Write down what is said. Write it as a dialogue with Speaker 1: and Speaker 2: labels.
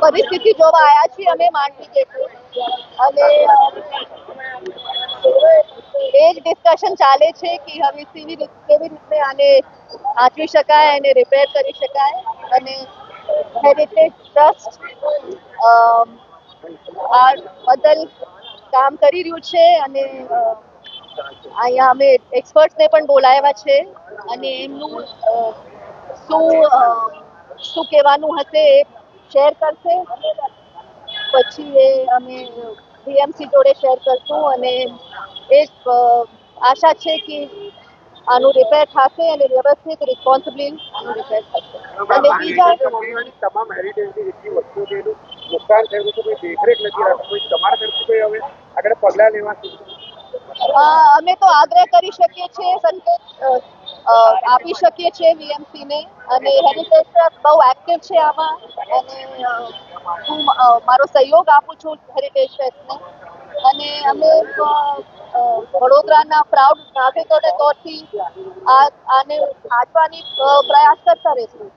Speaker 1: પરિસ્થિતિ જોવા આવ્યા છીએ અમે માંડવી ગેટે અને એ જ ડિસ્કશન ચાલે છે કે હવે કેવી રીતે આને સાચવી શકાય અને રિપેર કરી શકાય અને હેરિટેજ ટ્રસ્ટ આ બદલ કામ કરી રહ્યું છે અને અહીંયા અમે એક્સપર્ટ્સને પણ બોલાવ્યા છે અને એમનું શું કહેવાનું હશે એ શેર કરશે પછી એ અમે બીએમસી જોડે શેર કરશું અને એ આશા છે કે આનું રિપેર થશે અને વ્યવસ્થિત રિસ્પોન્સિબલી આનું રિપેર થશે અને બીજા
Speaker 2: તમામ હેરિટેજની જેટલી વસ્તુઓ છે એનું નુકસાન થયું છે કોઈ દેખરેખ નથી રાખતું કોઈ તમારા તરફથી કોઈ હવે આગળ પગલાં લેવા
Speaker 1: અમે તો આગ્રહ કરી શકીએ છીએ સંકેત આપી શકીએ છીએ વીએમસી ને અને હેરિટેજ ટ્રસ્ટ બહુ એક્ટિવ છે આમાં અને હું મારો સહયોગ આપું છું હેરિટેજ ટ્રસ્ટને અને અમે વડોદરાના પ્રાઉડ નાગરિકોને તોરથી આને સાચવાની પ્રયાસ કરતા રહીશું.